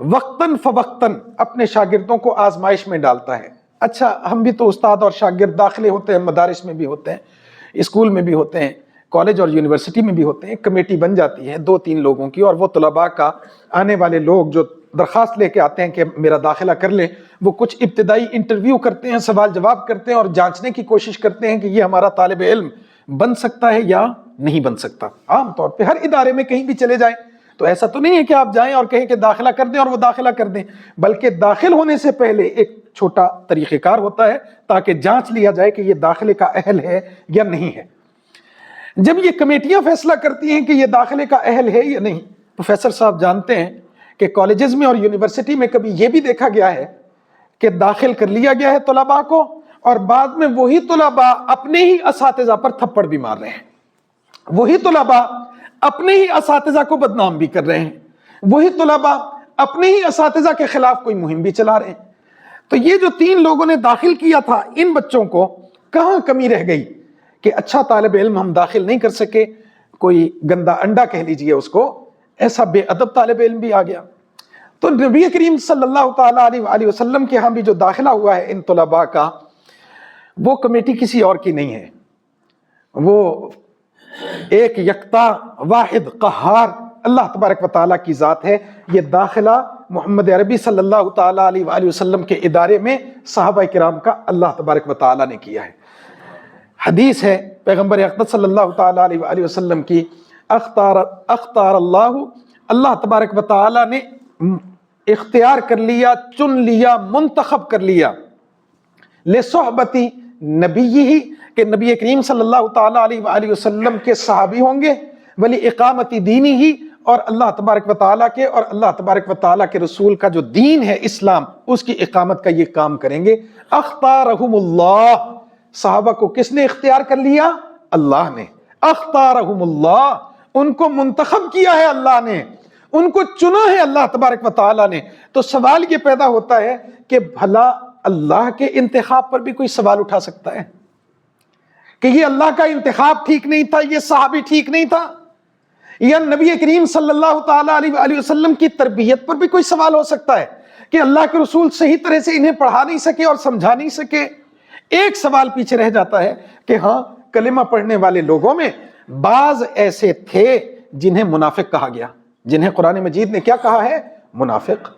S1: وقتاً فوقتاً اپنے شاگردوں کو آزمائش میں ڈالتا ہے۔ اچھا، ہم بھی تو استاد اور شاگرد داخلے ہوتے ہیں، مدارس میں بھی ہوتے ہیں، اسکول میں بھی ہوتے ہیں، کالج اور یونیورسٹی میں بھی ہوتے ہیں۔ کمیٹی بن جاتی ہے 2-3 لوگوں کی، اور وہ طلباء کا آنے والے لوگ جو درخواست لے کے آتے ہیں کہ میرا داخلہ کر لیں، وہ کچھ ابتدائی انٹرویو کرتے ہیں، سوال جواب کرتے ہیں اور جانچنے کی کوشش کرتے ہیں کہ یہ ہمارا طالب علم بن سکتا ہے یا نہیں بن سکتا۔ عام طور پہ ہر ادارے میں کہیں بھی چلے جائیں تو ایسا تو نہیں ہے کہ آپ جائیں اور کہیں کہ داخلہ کر دیں اور وہ داخلہ کر دیں، بلکہ داخل ہونے سے پہلے ایک چھوٹا طریقہ کار ہوتا ہے تاکہ جانچ لیا جائے کہ یہ داخلے کا اہل ہے یا نہیں ہے۔ جب یہ کمیٹیاں فیصلہ کرتی ہیں کہ یہ داخلے کا اہل ہے یا نہیں، پروفیسر صاحب جانتے ہیں کہ کالجز میں اور یونیورسٹی میں کبھی یہ بھی دیکھا گیا ہے کہ داخل کر لیا گیا ہے طلباء کو، اور بعد میں وہی طلباء اپنے ہی اساتذہ پر تھپڑ بھی مار رہے ہیں، وہی طلباء اپنے ہی اساتذہ کو بدنام بھی کر رہے ہیں، وہی طلباء اپنے ہی اساتذہ کے خلاف کوئی مہم بھی چلا رہے ہیں۔ تو یہ جو 3 لوگوں نے داخل کیا تھا، ان بچوں کو کہاں کمی رہ گئی کہ اچھا طالب علم ہم داخل نہیں کر سکے، کوئی گندا انڈا کہہ لیجئے اس کو، ایسا بے ادب طالب علم بھی آ گیا۔ تو نبی کریم صلی اللہ تعالیٰ علیہ وآلہ وسلم کے ہاں بھی جو داخلہ ہوا ہے ان طلباء کا، وہ کمیٹی کسی اور کی نہیں ہے، وہ ایک یکتا واحد قہار اللہ تبارک و تعالیٰ کی ذات ہے۔ یہ داخلہ محمد عربی صلی اللہ تعالیٰ علیہ وآلہ وسلم کے ادارے میں صحابہ کرام کا اللہ تبارک و تعالیٰ نے کیا ہے۔ حدیث ہے پیغمبر اقدس صلی اللہ تعالیٰ علیہ وآلہ وسلم کی، اختار اللہ تبارک و تعالیٰ نے اختیار کر لیا، چن لیا، منتخب کر لیا لصحبتی نبی، کہ نبی کریم صلی اللہ تعالیٰ علیہ وآلہ وسلم کے صحابی ہوں گے، ولی اقامتی دینی ہی، اور اللہ تبارک و تعالیٰ کے اور اللہ تبارک و تعالیٰ کے رسول کا جو دین ہے اسلام، اس کی اقامت کا یہ کام کریں گے۔ اختارہم اللہ، صحابہ کو کس نے اختیار کر لیا؟ اللہ نے۔ اختارہم اللہ، ان کو منتخب کیا ہے اللہ نے، ان کو چنا ہے اللہ تبارک و تعالیٰ نے۔ تو سوال یہ پیدا ہوتا ہے کہ بھلا اللہ کے انتخاب پر بھی کوئی سوال اٹھا سکتا ہے کہ یہ اللہ کا انتخاب ٹھیک نہیں تھا، یہ صحابی ٹھیک نہیں تھا، یا نبی کریم صلی اللہ تعالیٰ علیہ وآلہ وسلم کی تربیت پر بھی کوئی سوال ہو سکتا ہے کہ اللہ کے رسول صحیح طرح سے انہیں پڑھا نہیں سکے اور سمجھا نہیں سکے؟ ایک سوال پیچھے رہ جاتا ہے کہ ہاں، کلمہ پڑھنے والے لوگوں میں بعض ایسے تھے جنہیں منافق کہا گیا، جنہیں قرآن مجید نے کیا کہا ہے؟ منافق۔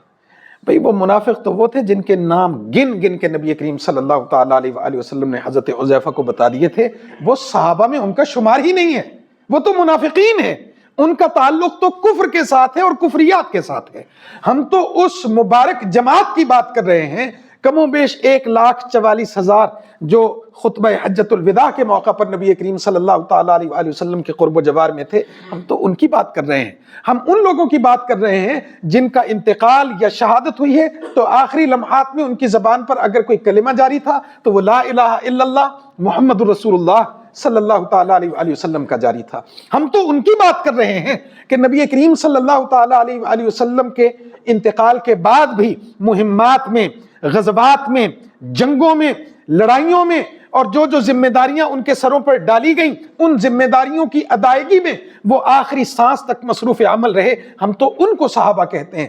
S1: بھئی وہ منافق تو وہ تھے جن کے نام گن گن کے نبی کریم صلی اللہ تعالیٰ علیہ وآلہ وسلم نے حضرت حذیفہ کو بتا دیے تھے، وہ صحابہ میں ان کا شمار ہی نہیں ہے، وہ تو منافقین ہیں، ان کا تعلق تو کفر کے ساتھ ہے اور کفریات کے ساتھ ہے۔ ہم تو اس مبارک جماعت کی بات کر رہے ہیں، کم و بیش 1,44,000 جو خطبہ حجۃ الوداع کے موقع پر نبی کریم صلی اللہ تعالیٰ علیہ وآلہ وسلم کے قرب و جوار میں تھے، ہم تو ان کی بات کر رہے ہیں۔ ہم ان لوگوں کی بات کر رہے ہیں جن کا انتقال یا شہادت ہوئی ہے تو آخری لمحات میں ان کی زبان پر اگر کوئی کلمہ جاری تھا تو وہ لا الہ الا اللہ محمد رسول اللہ صلی اللہ تعالیٰ علیہ وآلہ وسلم کا جاری تھا۔ ہم تو ان کی بات کر رہے ہیں کہ نبی کریم صلی اللہ تعالیٰ علیہ وآلہ وسلم کے انتقال کے بعد بھی مہمات میں، غزوات میں، جنگوں میں، لڑائیوں میں، اور جو جو ذمہ داریاں ان کے سروں پر ڈالی گئیں ان ذمہ داریوں کی ادائیگی میں وہ آخری سانس تک مصروف عمل رہے۔ ہم تو ان کو صحابہ کہتے ہیں۔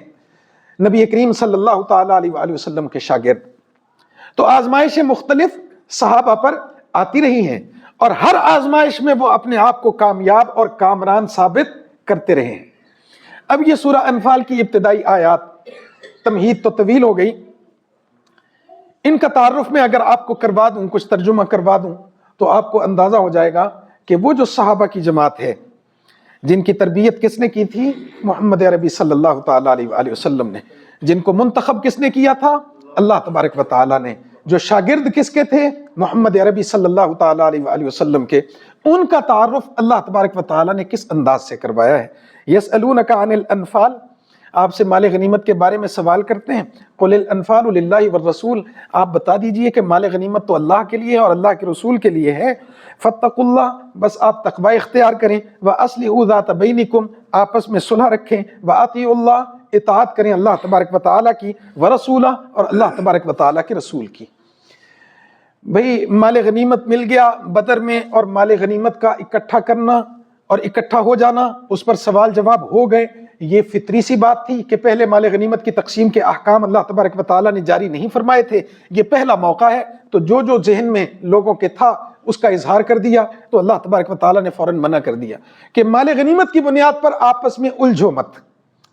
S1: نبی کریم صلی اللہ تعالیٰ علیہ وآلہ وسلم کے شاگرد. تو آزمائشیں مختلف صحابہ پر آتی رہی ہیں اور ہر آزمائش میں وہ اپنے آپ کو کامیاب اور کامران ثابت کرتے رہے ہیں. اب یہ سورہ انفال کی ابتدائی آیات، تمہید تو طویل ہو گئی، ان کا تعارف میں اگر آپ کو کروا دوں، کچھ ترجمہ کروا دوں، تو آپ کو اندازہ ہو جائے گا کہ وہ جو صحابہ کی جماعت ہے جن کی تربیت کس نے کی تھی؟ محمد عربی صلی اللہ تعالیٰ علیہ وآلہ وسلم نے. جن کو منتخب کس نے کیا تھا؟ اللہ تبارک و تعالیٰ نے. جو شاگرد کس کے تھے؟ محمد عربی صلی اللہ تعالیٰ علیہ وآلہ وسلم کے. ان کا تعارف اللہ تبارک و تعالیٰ نے کس انداز سے کروایا ہے؟ یسألونک عن الانفال، آپ سے مال غنیمت کے بارے میں سوال کرتے ہیں. قل الانفال للہ والرسول، آپ بتا دیجئے کہ مال غنیمت تو اللہ کے لیے اور اللہ کے رسول کے لیے ہے. فاتقوا اللہ، بس آپ تقوی اختیار کریں. واصلحوا ذات بینکم، آپس میں صلح رکھیں. واطیعوا اللہ، اطاعت کریں اللہ تبارک و تعالیٰ کی. ورسولہ، اور اللہ تبارک و تعالیٰ کے رسول کی. بھئی مال غنیمت مل گیا بدر میں، اور مال غنیمت کا اکٹھا کرنا اور اکٹھا ہو جانا، اس پر سوال جواب ہو گئے. یہ فطری سی بات تھی کہ پہلے مال غنیمت کی تقسیم کے احکام اللہ تبارک و تعالیٰ نے جاری نہیں فرمائے تھے. یہ پہلا موقع ہے، تو جو جو ذہن میں لوگوں کے تھا اس کا اظہار کر دیا. تو اللہ تبارک و تعالیٰ نے فوراً منع کر دیا کہ مال غنیمت کی بنیاد پر آپس میں الجھو مت.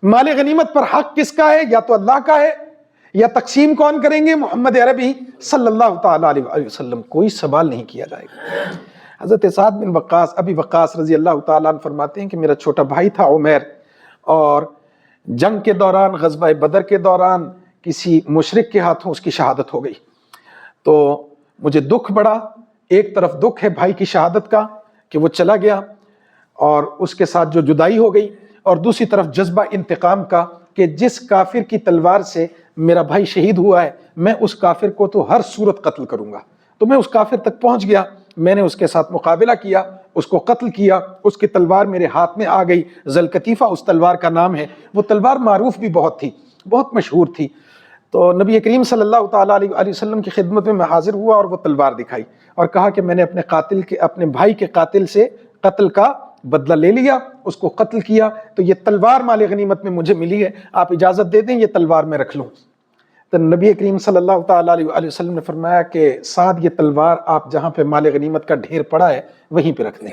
S1: مال غنیمت پر حق کس کا ہے؟ یا تو اللہ کا ہے، یا تقسیم کون کریں گے؟ محمد عربی صلی اللہ تعالیٰ علیہ وسلم. کوئی سوال نہیں کیا جائے گا. حضرت سعد بن وقاص، ابی وقاص رضی اللہ تعالیٰ عنہ فرماتے ہیں کہ میرا چھوٹا بھائی تھا عمیر، اور جنگ کے دوران، غزوہ بدر کے دوران کسی مشرک کے ہاتھوں اس کی شہادت ہو گئی. تو مجھے دکھ بڑا. ایک طرف دکھ ہے بھائی کی شہادت کا کہ وہ چلا گیا اور اس کے ساتھ جو جدائی ہو گئی، اور دوسری طرف جذبہ انتقام کا کہ جس کافر کی تلوار سے میرا بھائی شہید ہوا ہے، میں اس کافر کو تو ہر صورت قتل کروں گا. تو میں اس کافر تک پہنچ گیا، میں نے اس کے ساتھ مقابلہ کیا، اس کو قتل کیا. اس کی تلوار میرے ہاتھ میں آ گئی. ذوالقطیفہ اس تلوار کا نام ہے. وہ تلوار معروف بھی بہت تھی، بہت مشہور تھی. تو نبی کریم صلی اللہ تعالیٰ علیہ وسلم کی خدمت میں حاضر ہوا اور وہ تلوار دکھائی اور کہا کہ میں نے اپنے بھائی کے قاتل سے قتل کا بدلہ لے لیا، اس کو قتل کیا. تو یہ تلوار مال غنیمت میں مجھے ملی ہے، آپ اجازت دے دیں یہ تلوار میں رکھ لوں. تو نبی کریم صلی اللہ تعالیٰ علیہ وسلم نے فرمایا کہ سعد یہ تلوار آپ جہاں پہ مال غنیمت کا ڈھیر پڑا ہے وہیں پہ رکھ دیں.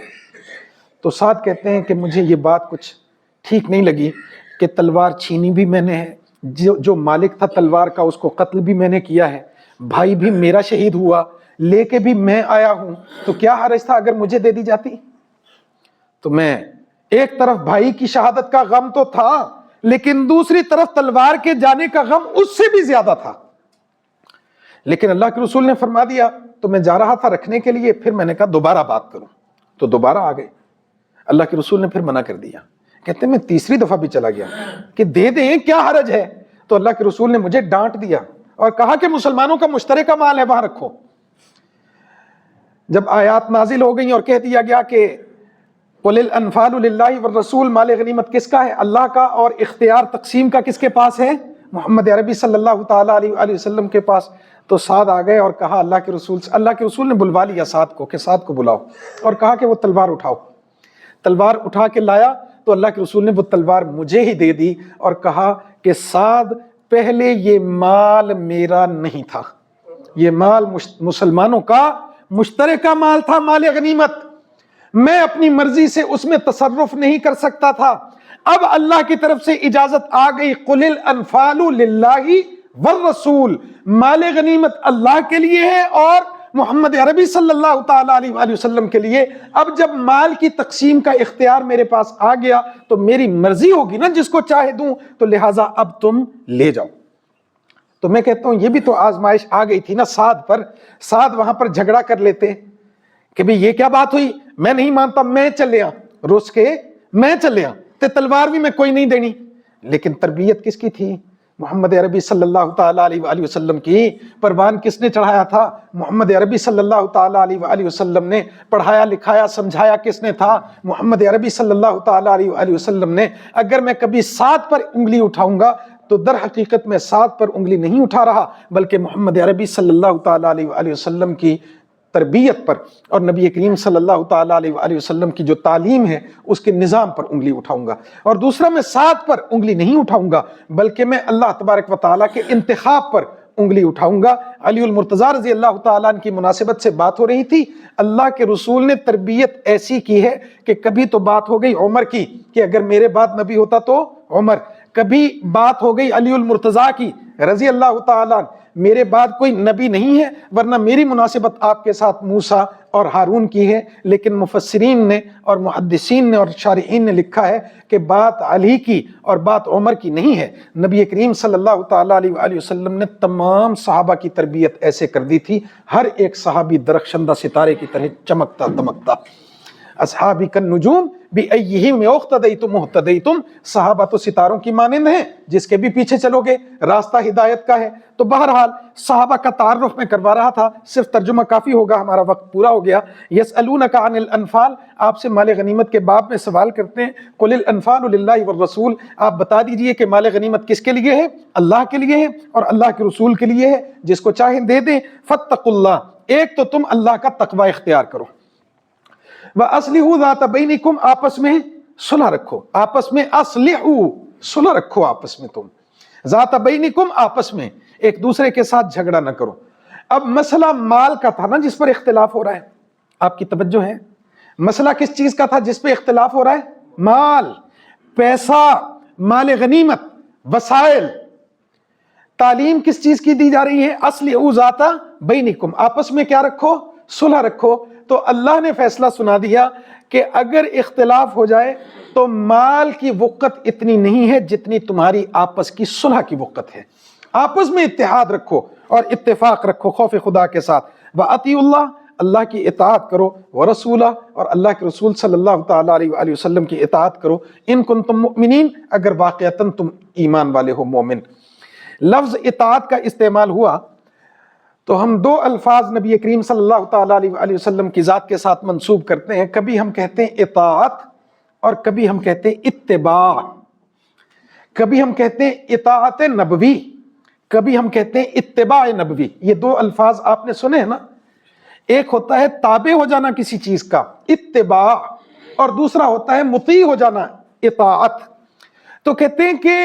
S1: تو سعد کہتے ہیں کہ مجھے یہ بات کچھ ٹھیک نہیں لگی کہ تلوار چھینی بھی میں نے ہے، جو مالک تھا تلوار کا اس کو قتل بھی میں نے کیا ہے، بھائی بھی میرا شہید ہوا، لے کے بھی میں آیا ہوں، تو کیا حرج تھا اگر مجھے دے دی جاتی؟ تو میں ایک طرف بھائی کی شہادت کا غم تو تھا، لیکن دوسری طرف تلوار کے جانے کا غم اس سے بھی زیادہ تھا. لیکن اللہ کے رسول نے فرما دیا. تو میں جا رہا تھا رکھنے کے لیے، پھر میں نے کہا دوبارہ بات کروں، تو دوبارہ آ گئے. اللہ کے رسول نے پھر منع کر دیا. کہتے ہیں میں تیسری دفعہ بھی چلا گیا کہ دے دیں، کیا حرج ہے. تو اللہ کے رسول نے مجھے ڈانٹ دیا اور کہا کہ مسلمانوں کا مشترکہ مال ہے، وہاں رکھو. جب آیات نازل ہو گئیں اور کہہ دیا گیا کہ قل الانفال للہ والرسول، مال غنیمت کس کا ہے؟ اللہ کا، اور اختیار تقسیم کا کس کے پاس ہے؟ محمد عربی صلی اللہ تعالیٰ علیہ وسلم کے پاس. تو سعد آ گئے اور کہا اللہ کے رسول نے بلوا لیا سعد کو کہ سعد کو بلاؤ، اور کہا کہ وہ تلوار اٹھاؤ. تلوار اٹھا کے لایا تو اللہ کے رسول نے وہ تلوار مجھے ہی دے دی اور کہا کہ سعد پہلے یہ مال میرا نہیں تھا، یہ مال مسلمانوں کا مشترکہ مال تھا، مال غنیمت. میں اپنی مرضی سے اس میں تصرف نہیں کر سکتا تھا. اب اللہ کی طرف سے اجازت آ گئی، قل الانفال للہ والرسول، مال غنیمت اللہ کے لیے ہے اور محمد عربی صلی اللہ تعالیٰ علیہ وسلم کے لیے. اب جب مال کی تقسیم کا اختیار میرے پاس آ گیا تو میری مرضی ہوگی نا جس کو چاہے دوں، تو لہٰذا اب تم لے جاؤ. تو میں کہتا ہوں یہ بھی تو آزمائش آ گئی تھی نا سعد پر. سعد وہاں پر جھگڑا کر لیتے کہ بھئی یہ کیا بات ہوئی، میں نہیں مانتا، میں چلیا، روس کے میں چلیا، تے تلوار بھی میں کوئی نہیں دینی. لیکن تربیت کس کی تھی؟ محمد عربی صلی اللہ تعالیٰ علیہ وسلم کی. پروان کس نے چڑھایا تھا؟ محمد عربی صلی اللہ تعالیٰ علیہ وسلم نے. پڑھایا لکھایا سمجھایا کس نے تھا؟ محمد عربی صلی اللہ تعالیٰ علیہ وسلم نے. اگر میں کبھی سعد پر انگلی اٹھاؤں گا تو در حقیقت میں سعد پر انگلی نہیں اٹھا رہا، بلکہ محمد عربی صلی اللہ تعالیٰ علیہ وسلم کی تربیت پر اور نبی کریم صلی اللہ تعالیٰ علیہ وآلہ وسلم کی جو تعلیم ہے اس کے نظام پر انگلی اٹھاؤں گا۔ اور دوسرا، میں ساتھ پر انگلی نہیں اٹھاؤں گا بلکہ میں اللہ تبارک و تعالیٰ کے انتخاب پر انگلی اٹھاؤں گا۔ علی المرتضیٰ رضی اللہ تعالیٰ عنہ کی مناسبت سے بات ہو رہی تھی۔ اللہ کے رسول نے تربیت ایسی کی ہے کہ کبھی تو بات ہو گئی عمر کی کہ اگر میرے بعد نبی ہوتا تو عمر، کبھی بات ہو گئی علی المرتضیٰ کی رضی اللہ تعالیٰ عنہ، میرے بعد کوئی نبی نہیں ہے ورنہ میری مناسبت آپ کے ساتھ موسیٰ اور ہارون کی ہے، لیکن مفسرین نے اور محدثین نے اور شارحین نے لکھا ہے کہ بات علی کی اور بات عمر کی نہیں ہے۔ نبی کریم صلی اللہ تعالیٰ علیہ وآلہ وسلم نے تمام صحابہ کی تربیت ایسے کر دی تھی، ہر ایک صحابی درخشندہ ستارے کی طرح چمکتا دمکتا۔ اصحابی کالنجوم بأیہم اقتدیتم اہتدیتم، صحابہ تو ستاروں کی مانند ہیں، جس کے بھی پیچھے چلو گے راستہ ہدایت کا ہے۔ تو بہرحال صحابہ کا تعارف میں کروا رہا تھا، صرف ترجمہ کافی ہوگا، ہمارا وقت پورا ہو گیا۔ یسألونک عن الانفال، آپ سے مال غنیمت کے باب میں سوال کرتے ہیں، قل الانفال للہ والرسول، آپ بتا دیجئے کہ مال غنیمت کس کے لیے ہے؟ اللہ کے لیے ہے اور اللہ کے رسول کے لیے ہے، جس کو چاہیں دے دیں۔ فاتقوا اللہ، ایک تو تم اللہ کا تقوی اختیار کرو، وَأَصْلِحُوا ذَاتَ بَيْنِكُمْ، آپس میں صلح رکھو، آپس میں اصلحوا، صلح رکھو آپس میں، تم ذات بینکم، آپس میں ایک دوسرے کے ساتھ جھگڑا نہ کرو۔ اب مسئلہ مال کا تھا نا جس پر اختلاف ہو رہا ہے، آپ کی توجہ ہے؟ مسئلہ کس چیز کا تھا جس پہ اختلاف ہو رہا ہے؟ مال، پیسہ، مال غنیمت، وسائل۔ تعلیم کس چیز کی دی جا رہی ہے؟ اصلحوا ذات بینکم، آپس میں کیا رکھو؟ صلح رکھو۔ تو اللہ نے فیصلہ سنا دیا کہ اگر اختلاف ہو جائے تو مال کی وقت اتنی نہیں ہے جتنی تمہاری آپس کی صلح کی وقت ہے۔ آپس میں اتحاد رکھو اور اتفاق رکھو خوف خدا کے ساتھ۔ وَأَطِیعُوا اللَّهَ، اللہ کی اطاعت کرو، وَرَسُولَهُ، اور اللہ کے رسول صلی اللہ تعالیٰ علیہ وآلہ وسلم کی اطاعت کرو، ان کنتم مؤمنین، اگر واقعتاً تم ایمان والے ہو، مومن۔ لفظ اطاعت کا استعمال ہوا تو ہم دو الفاظ نبی کریم صلی اللہ تعالیٰ علیہ وآلہ وسلم کی ذات کے ساتھ منسوب کرتے ہیں، کبھی ہم کہتے ہیں اطاعت اور کبھی ہم کہتے ہیں اتباع، کبھی ہم کہتے ہیں اطاعت نبوی، کبھی ہم کہتے ہیں اتباع نبوی۔ یہ دو الفاظ آپ نے سنے ہیں نا، ایک ہوتا ہے تابع ہو جانا کسی چیز کا اتباع، اور دوسرا ہوتا ہے مطیع ہو جانا اطاعت۔ تو کہتے ہیں کہ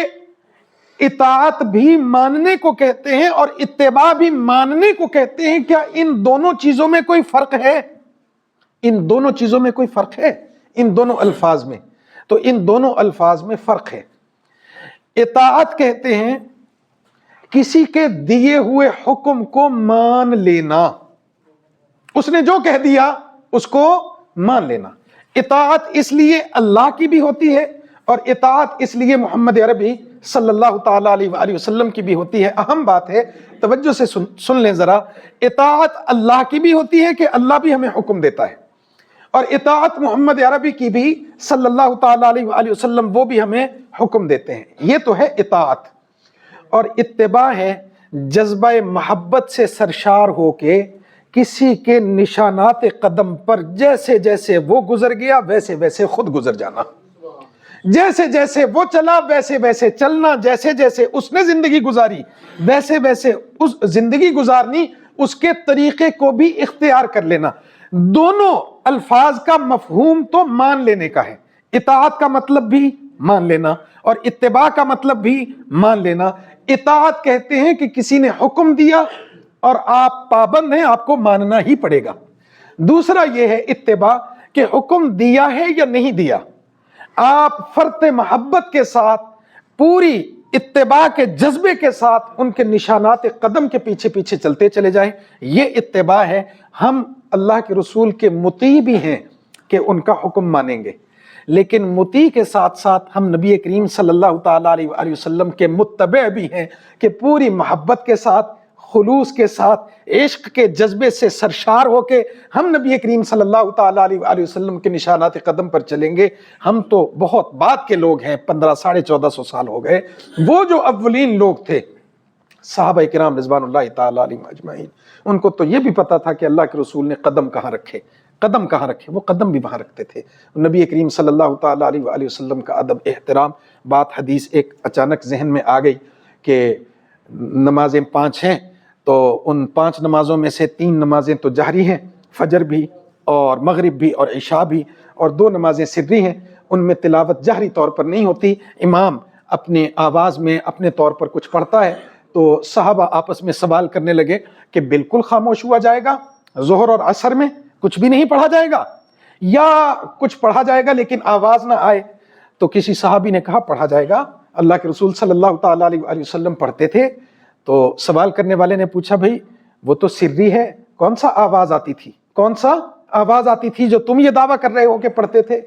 S1: اطاعت بھی ماننے کو کہتے ہیں اور اتباع بھی ماننے کو کہتے ہیں۔ کیا ان دونوں چیزوں میں کوئی فرق ہے؟ ان دونوں چیزوں میں کوئی فرق ہے؟ ان دونوں الفاظ میں؟ تو ان دونوں الفاظ میں فرق ہے۔ اطاعت کہتے ہیں کسی کے دیے ہوئے حکم کو مان لینا، اس نے جو کہہ دیا اس کو مان لینا۔ اطاعت اس لیے اللہ کی بھی ہوتی ہے اور اطاعت اس لیے محمد عربی صلی اللہ تعالیٰ علیہ وآلہ وسلم کی بھی ہوتی ہے۔ اہم بات ہے، توجہ سے سن لیں ذرا، اطاعت اللہ کی بھی ہوتی ہے کہ اللہ بھی ہمیں حکم دیتا ہے، اور اطاعت محمد عربی کی بھی صلی اللہ تعالیٰ علیہ وآلہ وسلم، وہ بھی ہمیں حکم دیتے ہیں۔ یہ تو ہے اطاعت۔ اور اتباع ہے جذبہ محبت سے سرشار ہو کے کسی کے نشانات قدم پر جیسے جیسے وہ گزر گیا ویسے ویسے خود گزر جانا، جیسے جیسے وہ چلا ویسے ویسے چلنا، جیسے جیسے اس نے زندگی گزاری ویسے ویسے اس زندگی گزارنی، اس کے طریقے کو بھی اختیار کر لینا۔ دونوں الفاظ کا مفہوم تو مان لینے کا ہے، اطاعت کا مطلب بھی مان لینا اور اتباع کا مطلب بھی مان لینا۔ اطاعت کہتے ہیں کہ کسی نے حکم دیا اور آپ پابند ہیں، آپ کو ماننا ہی پڑے گا۔ دوسرا یہ ہے اتباع کہ حکم دیا ہے یا نہیں دیا، آپ فرط محبت کے ساتھ پوری اتباع کے جذبے کے ساتھ ان کے نشانات قدم کے پیچھے پیچھے چلتے چلے جائیں، یہ اتباع ہے۔ ہم اللہ کے رسول کے مطیع بھی ہیں کہ ان کا حکم مانیں گے، لیکن مطیع کے ساتھ ساتھ ہم نبی کریم صلی اللہ تعالیٰ علیہ وآلہ وسلم کے متبع بھی ہیں کہ پوری محبت کے ساتھ، خلوص کے ساتھ، عشق کے جذبے سے سرشار ہو کے ہم نبی کریم صلی اللہ تعالیٰ علیہ وآلہ وسلم کے نشانات قدم پر چلیں گے۔ ہم تو بہت بعد کے لوگ ہیں، 1450 سال ہو گئے۔ وہ جو اولین لوگ تھے صحابہ کرام رضوان اللہ تعالیٰ علیہم اجمعین، ان کو تو یہ بھی پتا تھا کہ اللہ کے رسول نے قدم کہاں رکھے، قدم کہاں رکھے، وہ قدم بھی وہاں رکھتے تھے۔ نبی کریم صلی اللہ تعالیٰ علیہ وآلہ وسلم کا ادب، احترام۔ بات حدیث ایک اچانک ذہن میں آ گئی کہ نمازیں 5 ہیں، تو ان 5 نمازوں میں سے 3 نمازیں تو جہری ہیں فجر بھی اور مغرب بھی اور عشاء بھی، اور 2 نمازیں سری ہیں، ان میں تلاوت جہری طور پر نہیں ہوتی، امام اپنے آواز میں اپنے طور پر کچھ پڑھتا ہے۔ تو صحابہ آپس میں سوال کرنے لگے کہ بالکل خاموش ہوا جائے گا، ظہر اور عصر میں کچھ بھی نہیں پڑھا جائے گا، یا کچھ پڑھا جائے گا لیکن آواز نہ آئے؟ تو کسی صحابی نے کہا پڑھا جائے گا، اللہ کے رسول صلی اللہ تعالیٰ علیہ وآلہ وسلم پڑھتے تھے۔ تو سوال کرنے والے نے پوچھا بھئی وہ تو سری ہے، کون سا آواز آتی تھی، کون سا آواز آتی تھی جو تم یہ دعویٰ کر رہے ہو کہ پڑھتے تھے؟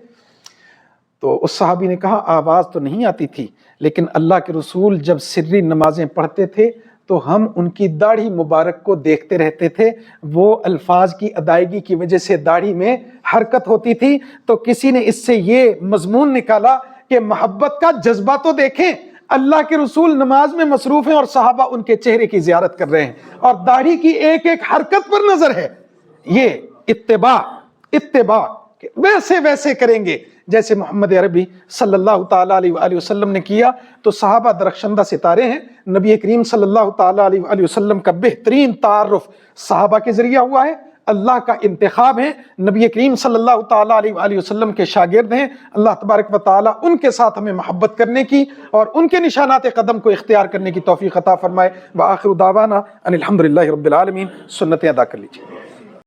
S1: تو اس صحابی نے کہا آواز تو نہیں آتی تھی، لیکن اللہ کے رسول جب سری نمازیں پڑھتے تھے تو ہم ان کی داڑھی مبارک کو دیکھتے رہتے تھے، وہ الفاظ کی ادائیگی کی وجہ سے داڑھی میں حرکت ہوتی تھی۔ تو کسی نے اس سے یہ مضمون نکالا کہ محبت کا جذبہ تو دیکھیں، اللہ کے رسول نماز میں مصروف ہیں اور صحابہ ان کے چہرے کی زیارت کر رہے ہیں اور داڑھی کی ایک ایک حرکت پر نظر ہے۔ یہ اتباع ویسے ویسے کریں گے جیسے محمد عربی صلی اللہ تعالیٰ علیہ وآلہ وسلم نے کیا۔ تو صحابہ درخشندہ ستارے ہیں، نبی کریم صلی اللہ تعالیٰ علیہ وآلہ وسلم کا بہترین تعارف صحابہ کے ذریعہ ہوا ہے، اللہ کا انتخاب ہے، نبی کریم صلی اللہ تعالیٰ علیہ وآلہ وسلم کے شاگرد ہیں۔ اللہ تبارک و تعالیٰ ان کے ساتھ ہمیں محبت کرنے کی اور ان کے نشانات قدم کو اختیار کرنے کی توفیق عطا فرمائے۔ وآخر دعوانا ان الحمدللہ رب العالمین۔ سنتیں ادا کر لیجیے۔